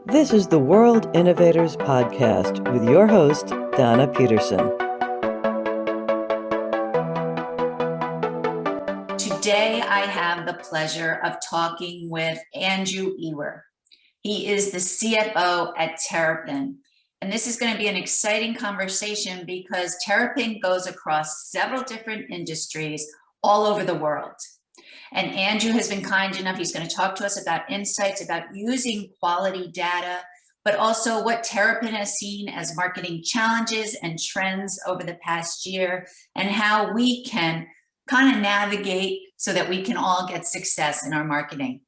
This is the World Innovators Podcast with your host, Donna Peterson. Today, I have the pleasure of talking with Andrew Ewer. He is the CFO at Terrapin. And this is going to be an exciting conversation because Terrapin goes across several different industries all over the world. And Andrew has been kind enough, he's going to talk to us about insights about using quality data, but also what Terrapin has seen as marketing challenges and trends over the past year, and how we can kind of navigate so that we can all get success in our marketing.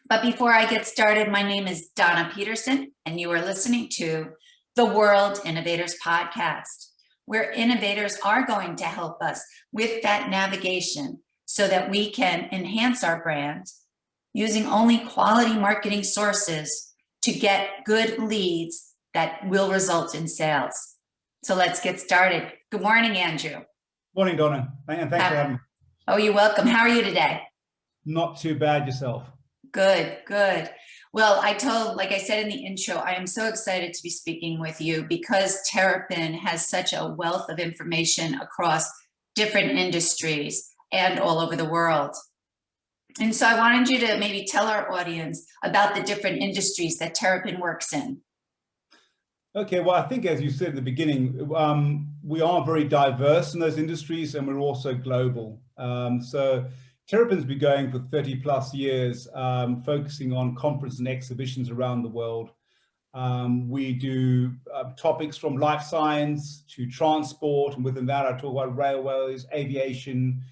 But before I get started, my name is Donna Peterson, and you are listening to the World Innovators Podcast, where innovators are going to help us with that navigation so that we can enhance our brand using only quality marketing sources to get good leads that will result in sales. So let's get started. Good morning, Andrew. Morning, Donna, and thanks for having me. Oh, you're welcome. How are you today? Not too bad yourself. Good, good. Well, like I said in the intro, I am so excited to be speaking with you because Terrapin has such a wealth of information across different industries and all over the world. And so I wanted you to maybe tell our audience about the different industries that Terrapin works in. Okay, well, I think as you said at the beginning, we are very diverse in those industries and we're also global. So Terrapin's been going for 30 plus years, focusing on conferences and exhibitions around the world. We do topics from life science to transport, and within that I talk about railways, aviation,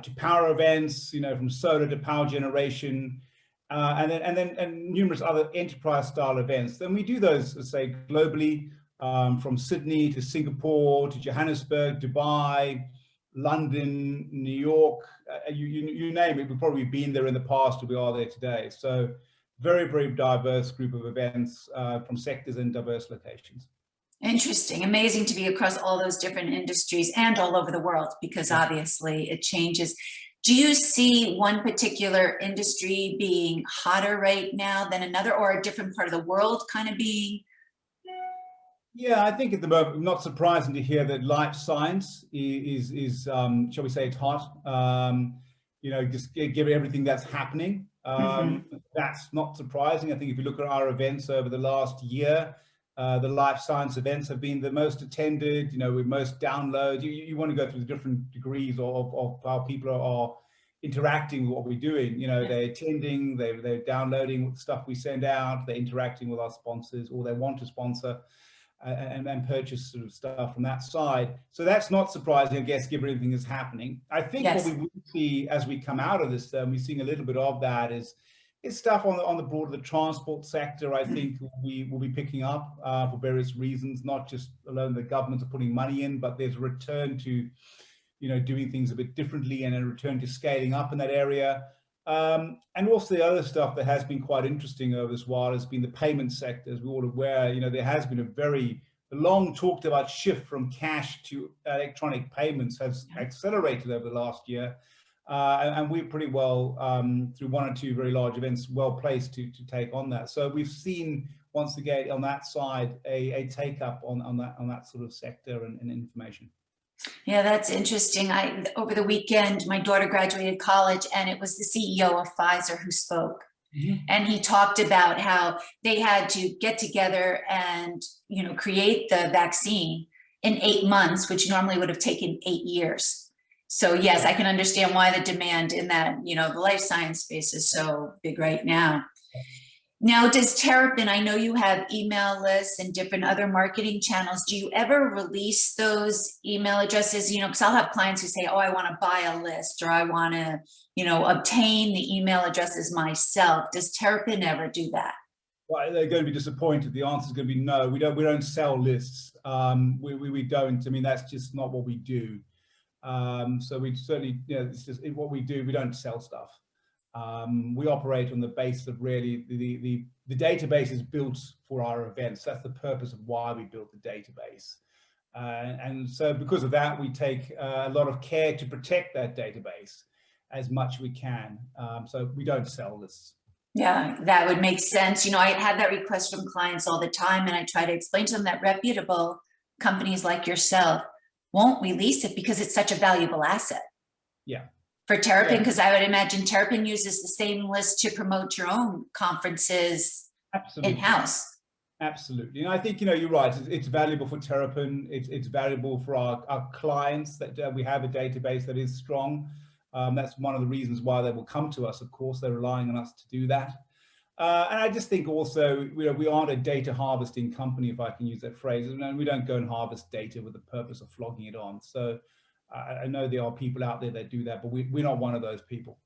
to power events, from solar to power generation, and numerous other enterprise style events. Then we do those, let's say, globally, from Sydney to Singapore to Johannesburg, Dubai, London, New York, you name it. We've probably been there in the past, or we are there today. So very, very diverse group of events from sectors and diverse locations. Interesting. Amazing to be across all those different industries and all over the world, because obviously it changes. Do you see one particular industry being hotter right now than another, or a different part of the world kind of being? Yeah, I think at the moment, not surprising to hear that life science is shall we say, it's hot. Just given everything that's happening. That's not surprising. I think if you look at our events over the last year, the life science events have been the most attended, with most downloads. You want to go through the different degrees of how people are interacting with what we're doing. They're attending, they're downloading stuff we send out, they're interacting with our sponsors, or they want to sponsor and purchase sort of stuff from that side. So that's not surprising, I guess, given everything that's happening. I think what we will see as we come out of this, we're seeing a little bit of that is stuff on the broader the transport sector. I think we will be picking up for various reasons, not just alone the governments are putting money in, but there's a return to, doing things a bit differently and a return to scaling up in that area. And also the other stuff that has been quite interesting over this while has been the payment sector. As we're all aware, there has been a very long talked about shift from cash to electronic payments has accelerated over the last year. And we're pretty well, through one or two very large events, well placed to take on that. So we've seen, once again, on that side, a take up on that sort of sector and information. Yeah, that's interesting. Over the weekend, my daughter graduated college, and it was the CEO of Pfizer who spoke. And he talked about how they had to get together and, create the vaccine in 8 months, which normally would have taken 8 years. So yes, I can understand why the demand in that, the life science space is so big right now. Now, does Terrapin, I know you have email lists and different other marketing channels. Do you ever release those email addresses? Because I'll have clients who say, oh, I want to buy a list, or I want to, obtain the email addresses myself. Does Terrapin ever do that? Well, they're going to be disappointed. The answer is going to be no. We don't sell lists. We don't. I mean, that's just not what we do. So we certainly, it's just what we do. We don't sell stuff. We operate on the basis of really the database is built for our events. That's the purpose of why we built the database. And so because of that, we take a lot of care to protect that database as much as we can. So we don't sell lists. Yeah, that would make sense. I have that request from clients all the time, and I try to explain to them that reputable companies like yourself won't release it because it's such a valuable asset. Yeah. For Terrapin, Yeah. because I would imagine Terrapin uses the same list to promote your own conferences in-house. Absolutely. And I think, you're right. It's valuable for Terrapin. It's valuable for our clients that we have a database that is strong. That's one of the reasons why they will come to us. Of course, they're relying on us to do that. And I just think also, we aren't a data harvesting company, if I can use that phrase. And we don't go and harvest data with the purpose of flogging it on. So I know there are people out there that do that, but we're not one of those people.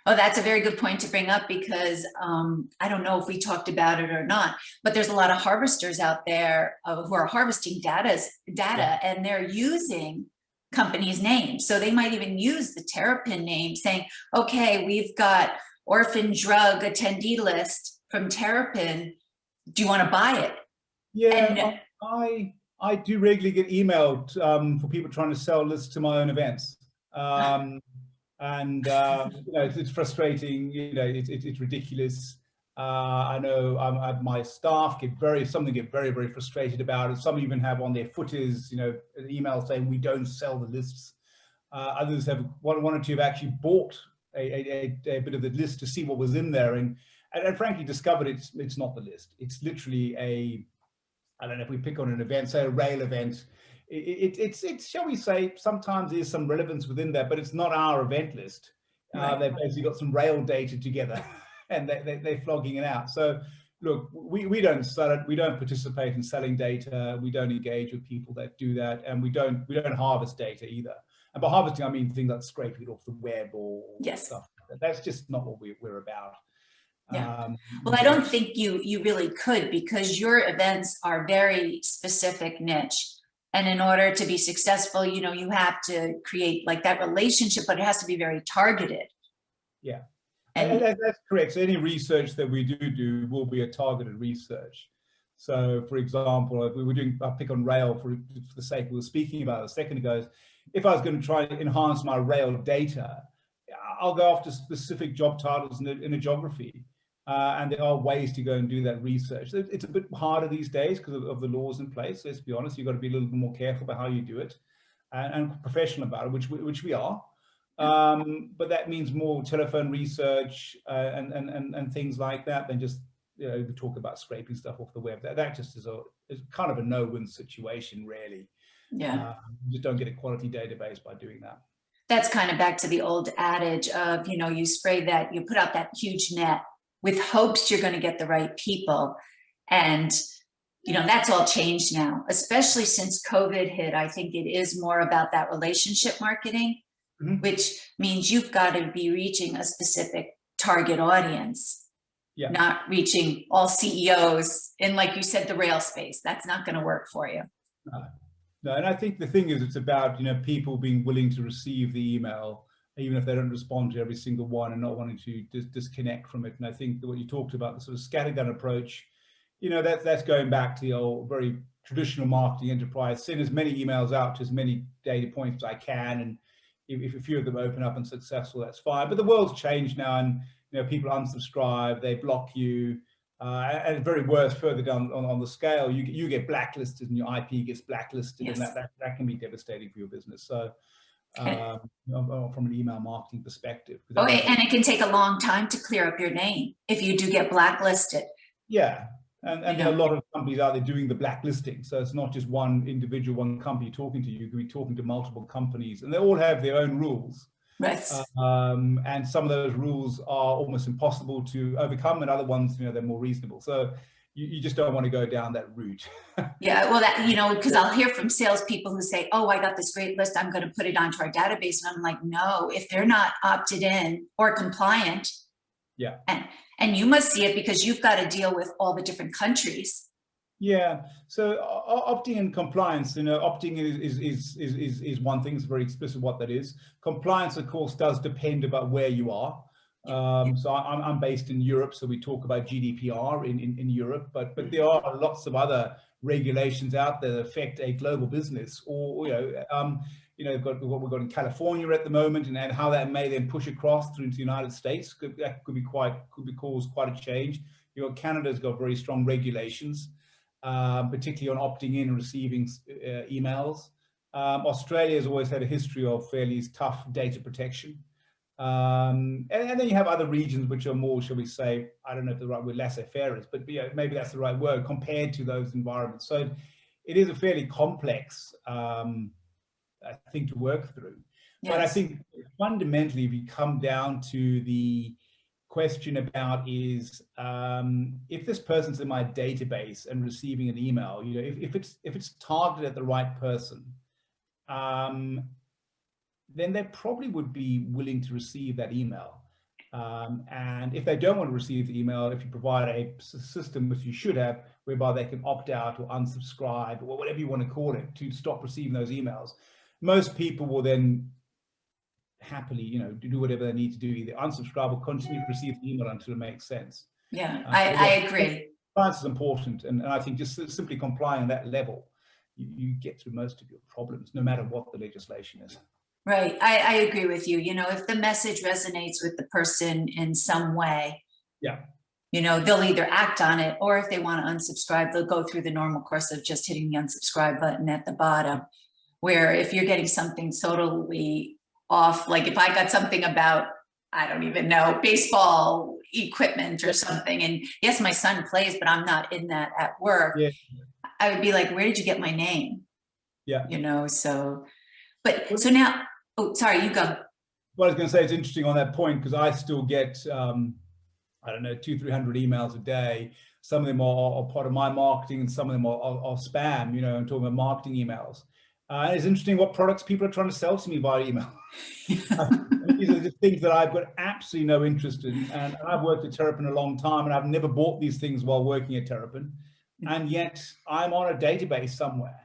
Oh, that's a very good point to bring up, because I don't know if we talked about it or not, but there's a lot of harvesters out there who are harvesting data, yeah, and they're using companies' names. So they might even use the Terrapin name, saying, okay, we've got orphan drug attendee list from Terrapin. Do you want to buy it? Yeah, and I do regularly get emailed for people trying to sell lists to my own events. And it's frustrating. It's ridiculous. I know my staff get very frustrated about it. Some even have on their footers, an email saying we don't sell the lists. Others have one or two have actually bought a bit of the list to see what was in there, and frankly discovered it's not the list. It's literally I don't know, if we pick on an event, say a rail event. It's shall we say, sometimes there's some relevance within that, but it's not our event list. Right. They've basically got some rail data together and they're flogging it out. So look, we don't sell it. We don't participate in selling data. We don't engage with people that do that. And we don't harvest data either. And by harvesting, I mean things like scraping it off the web or stuff. That's just not what we're about. Yeah. Well, I don't think you really could, because your events are very specific niche. And in order to be successful, you have to create like that relationship, but it has to be very targeted. Yeah, and that's correct. So any research that we do will be a targeted research. So for example, if we were doing, I'll pick on rail for the sake we were speaking about a second ago, if I was going to try and enhance my rail data, I'll go after specific job titles in a geography. And there are ways to go and do that research. It's a bit harder these days because of the laws in place. Let's be honest, you've got to be a little bit more careful about how you do it and professional about it, which we are. But that means more telephone research and things like that than just, we talk about scraping stuff off the web. That just is kind of a no-win situation, really. Yeah. You just don't get a quality database by doing that. That's kind of back to the old adage of, you spray that, you put out that huge net with hopes you're going to get the right people. And, that's all changed now, especially since COVID hit. I think it is more about that relationship marketing, which means you've got to be reaching a specific target audience, not reaching all CEOs in, like you said, the rail space. That's not going to work for you. No, and I think the thing is, it's about, people being willing to receive the email, even if they don't respond to every single one, and not wanting to disconnect from it. And I think that what you talked about, the sort of scattergun approach, that's going back to the old, very traditional marketing enterprise, send as many emails out to as many data points as I can. And if a few of them open up and successful, that's fine. But the world's changed now, and people unsubscribe, they block you. And very worse, further down on the scale, you get blacklisted and your IP gets blacklisted, and that can be devastating for your business. So from an email marketing perspective. And it can take a long time to clear up your name if you do get blacklisted. Yeah, and there are a lot of companies out there doing the blacklisting. So it's not just one individual, one company talking to you. You can be talking to multiple companies, and they all have their own rules. Right. And some of those rules are almost impossible to overcome, and other ones, they're more reasonable. So you just don't want to go down that route. Yeah, well, because I'll hear from salespeople who say, oh, I got this great list, I'm going to put it onto our database. And I'm like, no, if they're not opted in or compliant, and you must see it because you've got to deal with all the different countries. Yeah, so opting in compliance, opting in is one thing. It's very explicit what that is. Compliance, of course, does depend about where you are. So I'm based in Europe, so we talk about GDPR in Europe, but there are lots of other regulations out there that affect a global business, or they've got what we've got in California at the moment, and how that may then push across through into the United States could cause quite a change. Canada's got very strong regulations, particularly on opting in and receiving emails. Australia has always had a history of fairly tough data protection. And then you have other regions which are more, shall we say, I don't know if the right word, laissez-faire is, but maybe that's the right word compared to those environments. So it is a fairly complex thing to work through. Yes. But I think fundamentally, if you come down to the question about is if this person's in my database and receiving an email, if it's targeted at the right person, then they probably would be willing to receive that email. And if they don't want to receive the email, if you provide a system, which you should have, whereby they can opt out or unsubscribe or whatever you want to call it to stop receiving those emails, most people will then happily, do whatever they need to do, either unsubscribe or continue to receive the email until it makes sense. Yeah, I agree. Compliance is important, and I think just simply complying at that level, you get through most of your problems, no matter what the legislation is. Right. I agree with you. If the message resonates with the person in some way, they'll either act on it, or if they want to unsubscribe, they'll go through the normal course of just hitting the unsubscribe button at the bottom. Where if you're getting something totally off, like if I got something about, I don't even know, baseball equipment or something, and yes, my son plays, but I'm not in that at work, I would be like, where did you get my name? So now, oh, sorry, you go. Well, I was going to say, it's interesting on that point, because I still get, I don't know, 200-300 emails a day. Some of them are part of my marketing, and some of them are spam, I'm talking about marketing emails. And it's interesting what products people are trying to sell to me via email. These are just things that I've got absolutely no interest in. And I've worked at Terrapin a long time, and I've never bought these things while working at Terrapin. And yet I'm on a database somewhere.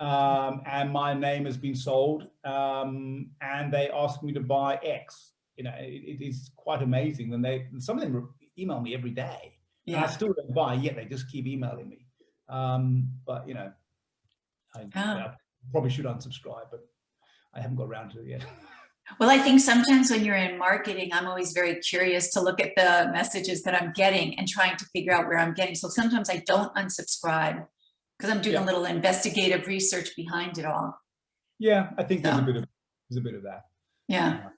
And my name has been sold, and they ask me to buy X. It is quite amazing. And some of them email me every day. And I still don't buy, yet they just keep emailing me. But I probably should unsubscribe, but I haven't got around to it yet. Well, I think sometimes when you're in marketing, I'm always very curious to look at the messages that I'm getting and trying to figure out where I'm getting. So sometimes I don't unsubscribe, because I'm doing a little investigative research behind it all. Yeah, I think there's a bit of that. Yeah.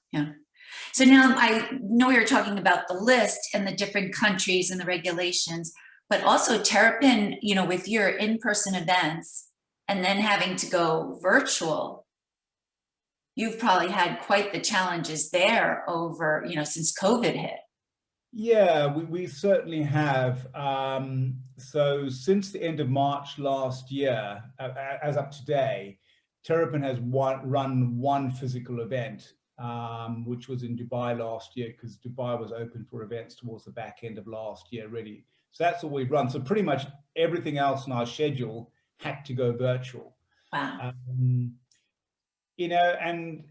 So now I know we were talking about the list and the different countries and the regulations, but also Terrapin, with your in-person events and then having to go virtual, you've probably had quite the challenges there over, since COVID hit. Yeah, we certainly have. So since the end of March last year, as up today, Terrapin has run one physical event, which was in Dubai last year, because Dubai was open for events towards the back end of last year, really. So that's all we've run. So pretty much everything else in our schedule had to go virtual. Wow. And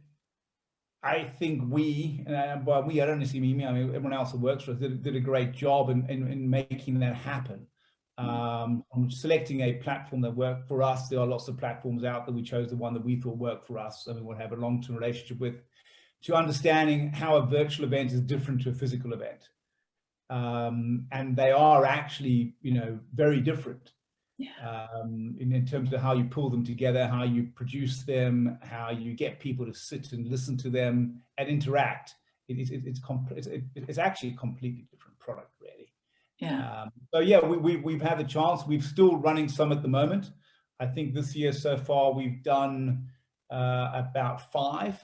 I think I don't only see me, I mean, everyone else that works for us did a great job in making that happen. From selecting a platform that worked for us, there are lots of platforms out there. We chose the one that we thought worked for us and we want to have a long-term relationship with, to understanding how a virtual event is different to a physical event. And they are actually, very different. In terms of how you pull them together, how you produce them, how you get people to sit and listen to them and interact. It's actually a completely different product, really. We've had the chance. We're still running some at the moment. I think this year so far we've done about 5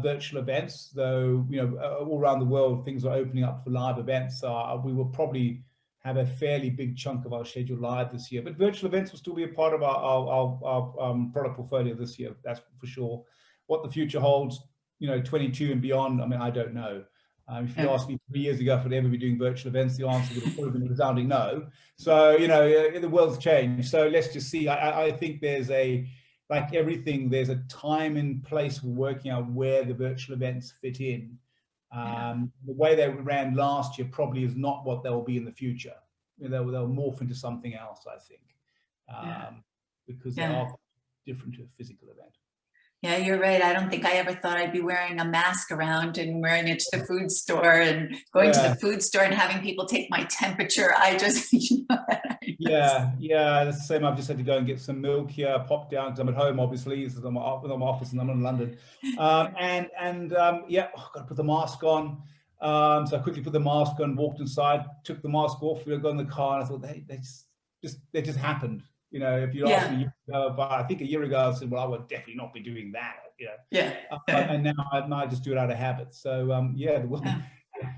virtual events, though all around the world things are opening up for live events. So we will probably have a fairly big chunk of our schedule live this year, but virtual events will still be a part of our product portfolio this year. That's for sure. What the future holds, 22 and beyond, I mean, I don't know. If you asked me 3 years ago if I'd ever be doing virtual events, the answer would have probably been a resounding no. So, the world's changed. So let's just see. I think there's like everything, there's a time and place for working out where the virtual events fit in. The way they ran last year probably is not what they'll be in the future. They'll morph into something else, I think, because they are different to a physical event. Yeah, you're right. I don't think I ever thought I'd be wearing a mask around and wearing it to the food store and going to the food store and having people take my temperature. I just, Yeah, that's the same. I've just had to go and get some milk here, pop down because I'm at home, obviously. This is my office and I'm in London. Yeah, I've got to put the mask on. So I quickly put the mask on, walked inside, took the mask off. We got in the car, and I thought they just happened. You know, if you asked me, but I think a year ago, I said, well, I would definitely not be doing that. You know, and now I just do it out of habit. So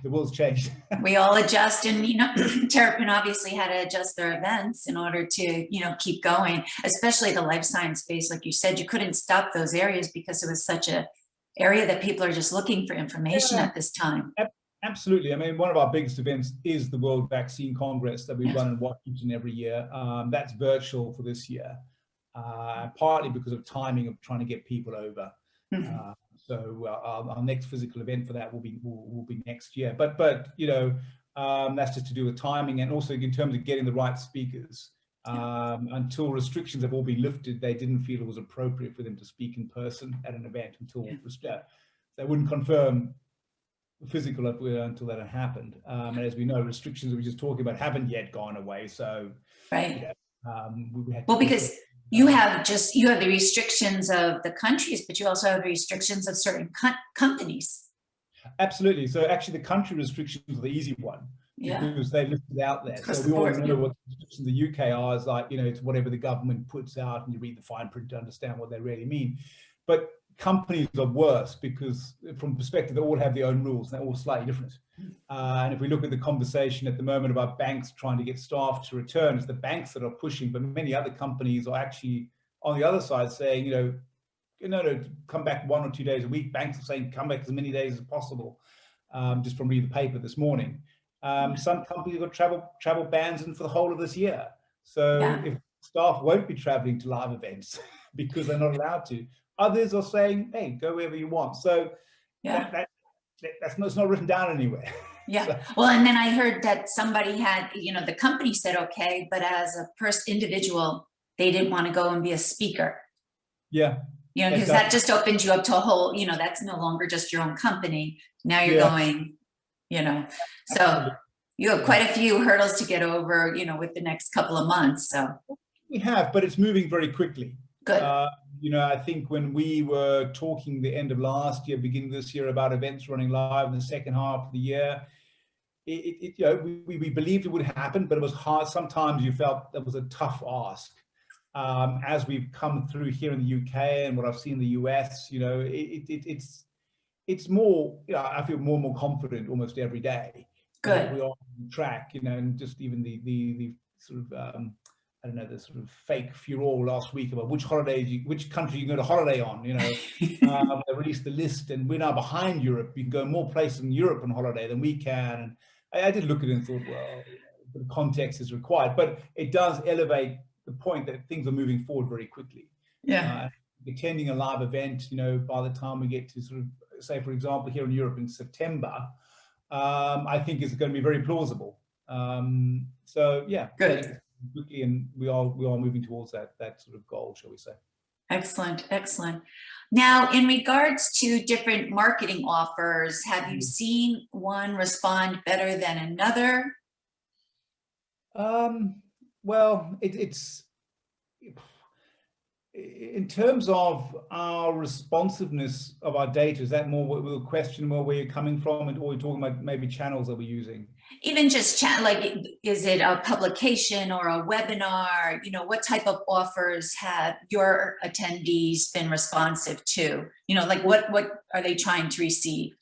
the world's changed. We all adjust, and Terrapin obviously had to adjust their events in order to keep going, especially the life science space. Like you said, you couldn't stop those areas because it was such a area that people are just looking for information at this time. Absolutely. I mean, one of our biggest events is the World Vaccine Congress that we run in Washington every year. That's virtual for this year, partly because of timing of trying to get people over. So our next physical event for that will be next year. But that's just to do with timing, and also in terms of getting the right speakers. Until restrictions have all been lifted, they didn't feel it was appropriate for them to speak in person at an event until they wouldn't confirm physical until that had happened. And as we know, restrictions that we just talking about haven't yet gone away. So we had to because you have the restrictions of the countries, but you also have the restrictions of certain companies. Absolutely. So actually, the country restrictions are the easy one because they listed out there. So we all know what the restrictions in the UK are. Is like it's whatever the government puts out, and you read the fine print to understand what they really mean. But companies are worse because from perspective, they all have their own rules. They're all slightly different. And if we look at the conversation at the moment about banks trying to get staff to return, it's the banks that are pushing, but many other companies are actually on the other side saying, no, come back 1 or 2 days a week. Banks are saying come back as many days as possible, just from reading the paper this morning. Some companies have got travel bans in for the whole of this year. So if staff won't be traveling to live events because they're not allowed to, others are saying, hey, go wherever you want. So that's not written down anywhere. Well, and then I heard that somebody had, the company said, okay, but as a individual, they didn't want to go and be a speaker. Because that just opens you up to a whole, that's no longer just your own company. Now you're going, so you have quite a few hurdles to get over, with the next couple of months. So we have, but it's moving very quickly. Good. I think when we were talking the end of last year, beginning this year about events running live in the second half of the year, we believed it would happen, but it was hard. Sometimes you felt that was a tough ask. As we've come through here in the UK and what I've seen in the US, it's more, I feel more and more confident almost every day. Good. We are on track, and just even the sort of, I don't know, the sort of fake furor last week about which country you can go to holiday on, they released the list and we're now behind Europe. You can go more places in Europe on holiday than we can. And I did look at it and thought, well, the context is required, but it does elevate the point that things are moving forward very quickly. Attending a live event, by the time we get to sort of, say, for example, here in Europe in September, I think is going to be very plausible. Good. Quickly, and we are moving towards that sort of goal, shall we say. Excellent. Now, in regards to different marketing offers, have you seen one respond better than another? Well, it's in terms of our responsiveness of our data. Is that more with a question more where you're coming from, and or you're talking about maybe channels that we're using? Even just chat, like, is it a publication or a webinar? What type of offers have your attendees been responsive to? Like what are they trying to receive?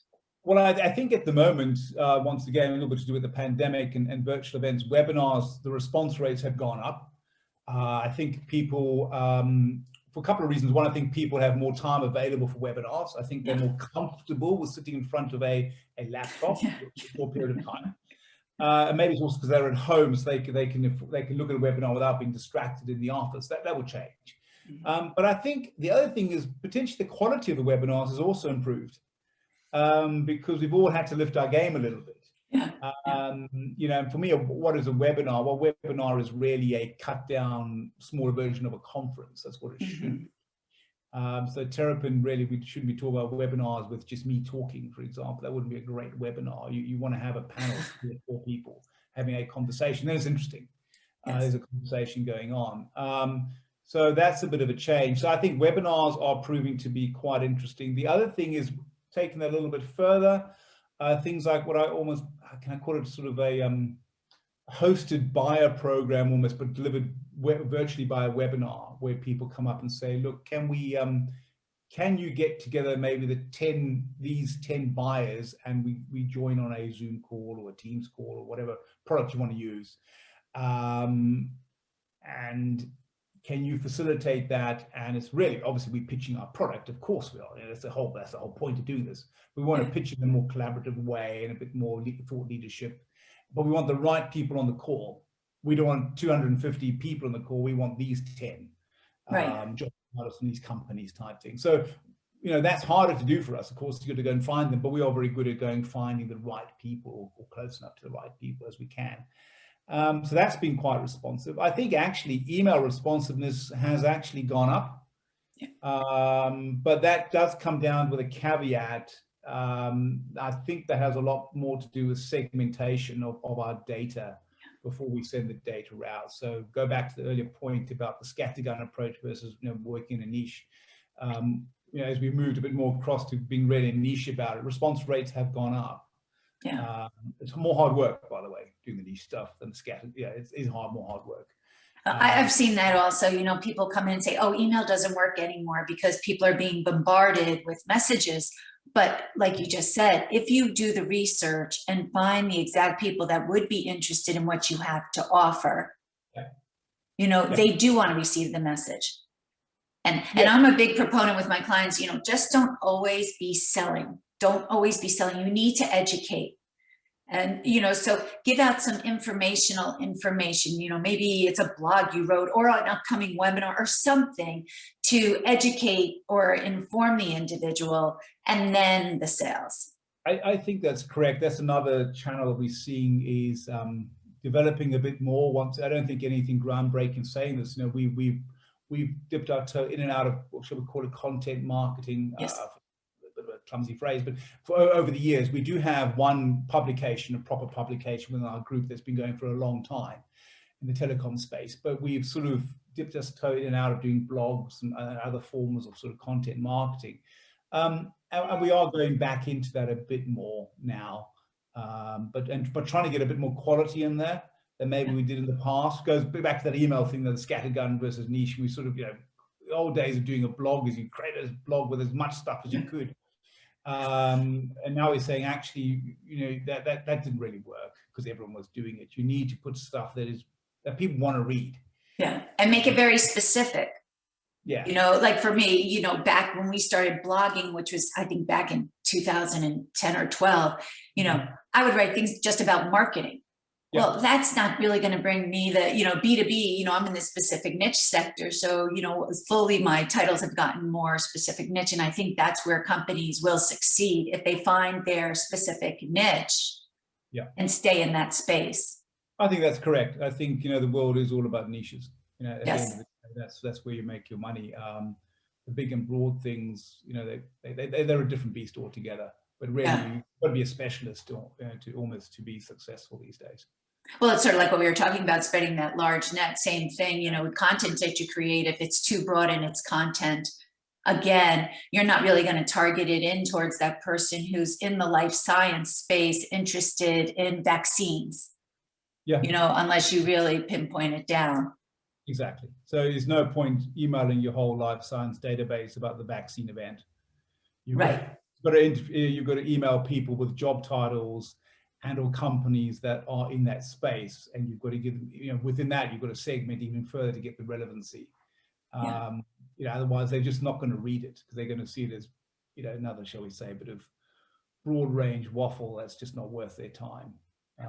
Well, I think at the moment, once again, a little bit to do with the pandemic and virtual events, webinars, the response rates have gone up. I think people, for a couple of reasons. One, I think people have more time available for webinars. I think they're more comfortable with sitting in front of a laptop for a short period of time. And maybe it's also because they're at home, so they can look at a webinar without being distracted in the office. That will change. But I think the other thing is potentially the quality of the webinars has also improved, because we've all had to lift our game a little bit. For me, what is a webinar? Well, webinar is really a cut down, smaller version of a conference. That's what it should be. So Terrapin, really, we shouldn't be talking about webinars with just me talking, for example. That wouldn't be a great webinar. You want to have a panel of 3 or 4 people having a conversation. Then it's interesting. Yes. There's a conversation going on. So that's a bit of a change. So I think webinars are proving to be quite interesting. The other thing is taking that a little bit further. Things like what can I call it, sort of a hosted buyer program almost, but delivered virtually by a webinar, where people come up and say, look, can you get together maybe these 10 buyers, and we join on a Zoom call or a Teams call or whatever product you want to use, and can you facilitate that? And it's really, obviously, we're pitching our product, of course we are. That's the whole point of doing this. We want to pitch it in a more collaborative way and a bit more thought leadership, but we want the right people on the call. We don't want 250 people on the call. We want these 10 job artists in these companies type thing. So, that's harder to do for us. Of course, you've got to go and find them, but we are very good at finding the right people, or close enough to the right people as we can. So that's been quite responsive. I think actually email responsiveness has actually gone up, but that does come down with a caveat. I think that has a lot more to do with segmentation of our data before we send the data out. So go back to the earlier point about the scattergun approach versus working in a niche. As we moved a bit more across to being really niche about it, response rates have gone up. It's more hard work, by the way, doing the niche stuff than the scatter. It's more hard work. I've seen that also. People come in and say, oh, email doesn't work anymore because people are being bombarded with messages. But like you just said, if you do the research and find the exact people that would be interested in what you have to offer, they do want to receive the message. And I'm a big proponent with my clients, just don't always be selling. Don't always be selling. You need to educate. And, so give out some informational information, maybe it's a blog you wrote or an upcoming webinar or something to educate or inform the individual, and then the sales. I think that's correct. That's another channel that we're seeing is developing a bit more. I don't think anything groundbreaking saying this. We've dipped our toe in and out of, what shall we call it, content marketing. Yes. A clumsy phrase, but over the years, we do have one publication, a proper publication within our group that's been going for a long time in the telecom space, but we've sort of dipped our toe in and out of doing blogs and other forms of sort of content marketing. And we are going back into that a bit more now, but trying to get a bit more quality in there than maybe we did in the past. Goes back to that email thing, that the scattergun versus niche. We sort of, the old days of doing a blog is you create a blog with as much stuff as you could. And now we're saying, actually, that didn't really work because everyone was doing it. You need to put stuff that people want to read. Yeah, and make it very specific. Yeah. Like for me, back when we started blogging, which was, I think, back in 2010 or 12, I would write things just about marketing. Yeah. Well, that's not really going to bring me the, B2B, I'm in this specific niche sector. So, fully my titles have gotten more specific niche. And I think that's where companies will succeed if they find their specific niche and stay in that space. I think that's correct. I think, the world is all about niches. At yes. the end of the day, that's where you make your money. The big and broad things, they're a different beast altogether. But really, you've got to be a specialist to be successful these days. Well, it's sort of like what we were talking about, spreading that large net. Same thing, with content that you create. If it's too broad in its content, again, you're not really going to target it in towards that person who's in the life science space, interested in vaccines. Yeah. Unless you really pinpoint it down. Exactly. So there's no point emailing your whole life science database about the vaccine event. You've got to email people with job titles and or companies that are in that space, and you've got to give them, within that, you've got to segment even further to get the relevancy. Otherwise they're just not going to read it because they're going to see it as, another, shall we say, a bit of broad range waffle that's just not worth their time.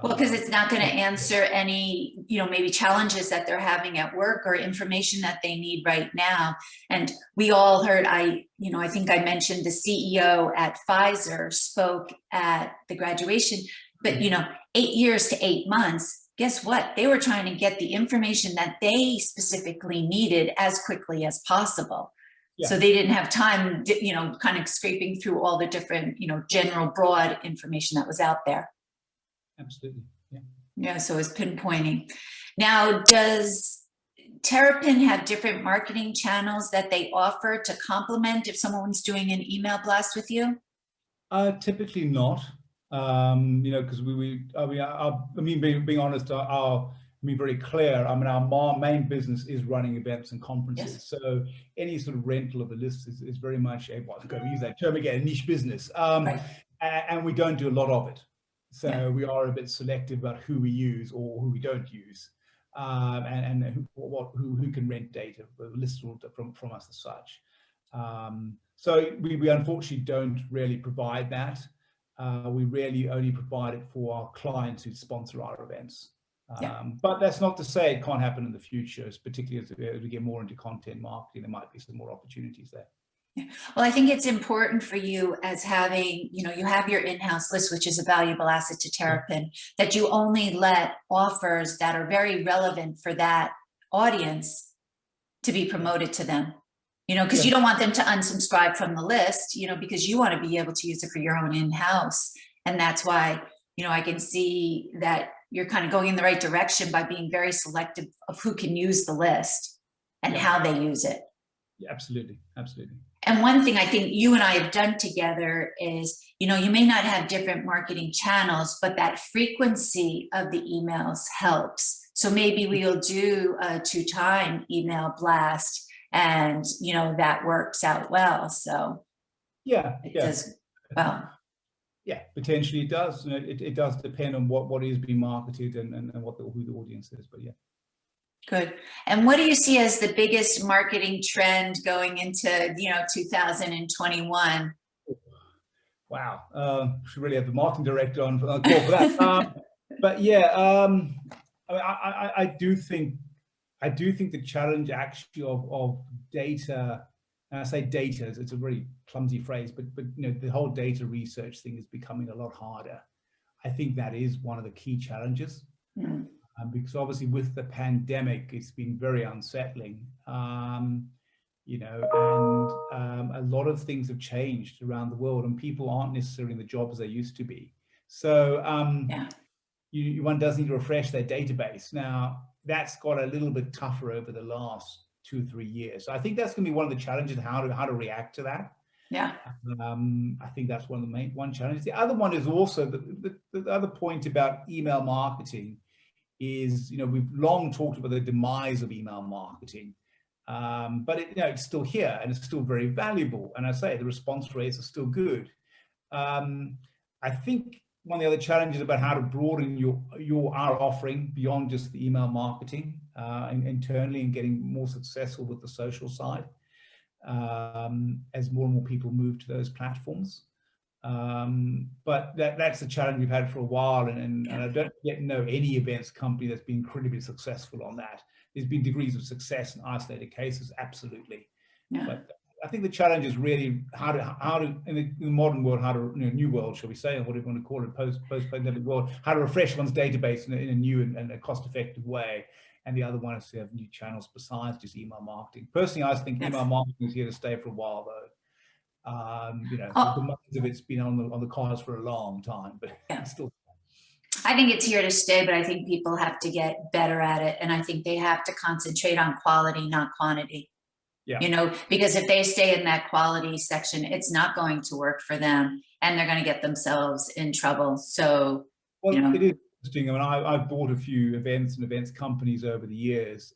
Well, because it's not going to answer any, maybe challenges that they're having at work or information that they need right now. And we all heard, I think I mentioned the CEO at Pfizer spoke at the graduation, but 8 years to 8 months, guess what? They were trying to get the information that they specifically needed as quickly as possible. Yeah. So they didn't have time, kind of scraping through all the different, general broad information that was out there. Absolutely. Yeah. Yeah. So it's pinpointing. Now, does Terrapin have different marketing channels that they offer to complement if someone's doing an email blast with you? Typically not. Because being honest, very clear. Our main business is running events and conferences. Yes. So any sort of rental of a list is very much I'm going to use that term again, a niche business. Right. And we don't do a lot of it. So Yeah. we are a bit selective about who we use or who we don't use, and who can rent data, lists from us as such. So we unfortunately don't really provide that. We really only provide it for our clients who sponsor our events. But that's not to say it can't happen in the future, particularly as we get more into content marketing. There might be some more opportunities there. Yeah. Well, I think it's important for you as having, you have your in-house list, which is a valuable asset to Terrapin, that you only let offers that are very relevant for that audience to be promoted to them, because you don't want them to unsubscribe from the list, because you want to be able to use it for your own in-house. And that's why, I can see that you're kind of going in the right direction by being very selective of who can use the list and how they use it. Yeah, absolutely. Absolutely. And one thing I think you and I have done together is, you may not have different marketing channels, but that frequency of the emails helps. So maybe we'll do a 2-time email blast and, that works out well. So it does well. Yeah, potentially it does. It does depend on what is being marketed and who the audience is, but yeah. Good. And what do you see as the biggest marketing trend going into, 2021? Wow. Should really have the marketing director on call for that. But yeah, I do think the challenge actually of data, and I say data, it's a very clumsy phrase, but the whole data research thing is becoming a lot harder. I think that is one of the key challenges. Mm. Because obviously with the pandemic, it's been very unsettling, and a lot of things have changed around the world, and people aren't necessarily in the jobs they used to be. So one does need to refresh their database. Now, that's got a little bit tougher over the last 2-3 years. So I think that's going to be one of the challenges, how to react to that. Yeah. I think that's one of the main challenges. The other one is also the other point about email marketing is, we've long talked about the demise of email marketing, but it's still here and it's still very valuable. And I say the response rates are still good. I think one of the other challenges about how to broaden our offering beyond just the email marketing internally, and getting more successful with the social side as more and more people move to those platforms. But that's a challenge we've had for a while, and I don't yet know any events company that's been incredibly successful on that. There's been degrees of success in isolated cases, absolutely. Yeah. But I think the challenge is really how to in the modern world, new world, shall we say, or whatever you want to call it, post-pandemic world, how to refresh one's database in a new and a cost-effective way. And the other one is to have new channels besides just email marketing. Personally, I think email marketing is here to stay for a while, though. The demise of it's been on the cards for a long time, but it's still. I think it's here to stay, but I think people have to get better at it, and I think they have to concentrate on quality, not quantity. Yeah. Because if they stay in that quality section, it's not going to work for them, and they're going to get themselves in trouble. So, it is interesting. I mean, I've bought a few events and events companies over the years.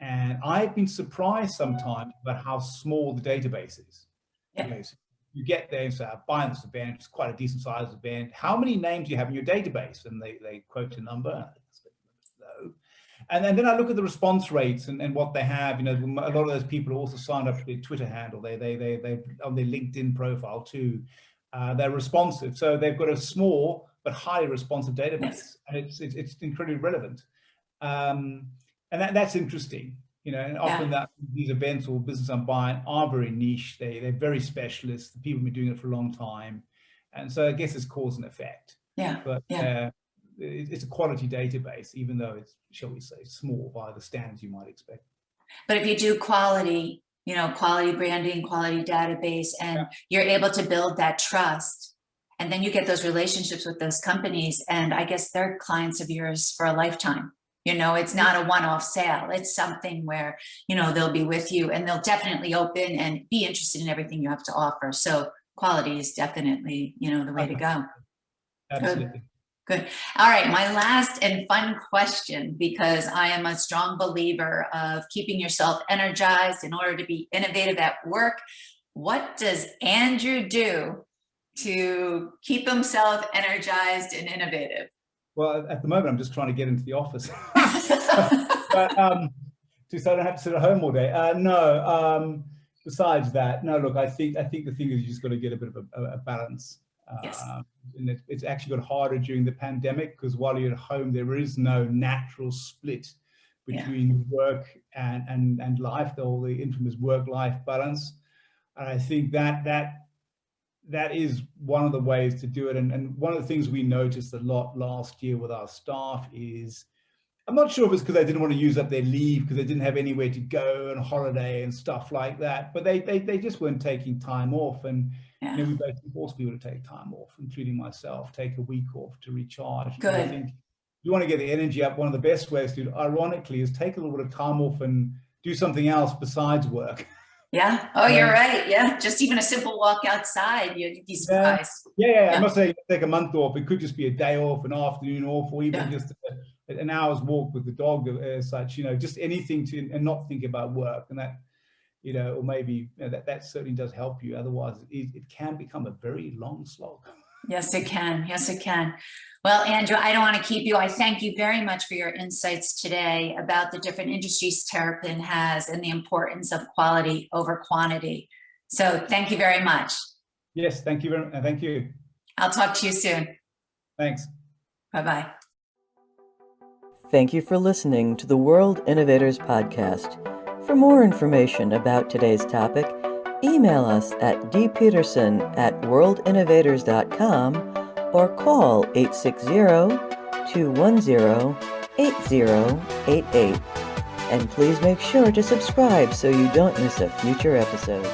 And I've been surprised sometimes about how small the database is. Yeah. So you get there and say, I'm buying this event, it's quite a decent sized event. How many names do you have in your database? And they quote a number. And then I look at the response rates and what they have. A lot of those people also signed up to their Twitter handle. They on their LinkedIn profile too. They're responsive. So they've got a small but highly responsive database. And it's incredibly relevant. And that's interesting, and often that these events or business I'm buying are very niche. They're very specialist. The people have been doing it for a long time. And so I guess it's cause and effect. Yeah. But it's a quality database, even though it's, shall we say, small by the standards you might expect. But if you do quality, quality branding, quality database, and you're able to build that trust. And then you get those relationships with those companies. And I guess they're clients of yours for a lifetime. It's not a one-off sale. It's something where, they'll be with you and they'll definitely open and be interested in everything you have to offer. So quality is definitely, the way to go. Absolutely. Good. All right. My last and fun question, because I am a strong believer of keeping yourself energized in order to be innovative at work. What does Andrew do to keep himself energized and innovative? Well, at the moment, I'm just trying to get into the office, but so I don't have to sit at home all day. Besides that, no. Look, I think the thing is you just got to get a bit of a balance. Yes. And it's actually got harder during the pandemic because while you're at home, there is no natural split between work and life, the infamous work-life balance. And I think that is one of the ways to do it. And one of the things we noticed a lot last year with our staff is, I'm not sure if it's because they didn't want to use up their leave because they didn't have anywhere to go and holiday and stuff like that, but they just weren't taking time off. And we basically force people to take time off, including myself, take a week off to recharge. Good. And I think you want to get the energy up. One of the best ways to do it, ironically, is take a little bit of time off and do something else basides work. Yeah. Oh, you're right. Yeah. Just even a simple walk outside, you'd be surprised. Yeah. I'm not saying take a month off. It could just be a day off, an afternoon off, or even just an hour's walk with the dog as such, just anything and not think about work. And that, or maybe that certainly does help you. Otherwise, it can become a very long slog. Yes, it can. Yes, it can. Well, Andrew, I don't want to keep you. I thank you very much for your insights today about the different industries Terrapin has and the importance of quality over quantity. So thank you very much. Yes, thank you very much. Thank you. I'll talk to you soon. Thanks. Bye-bye. Thank you for listening to the World Innovators Podcast. For more information about today's topic, email us at dpeterson@worldinnovators.com or call 860-210-8088. And please make sure to subscribe so you don't miss a future episode.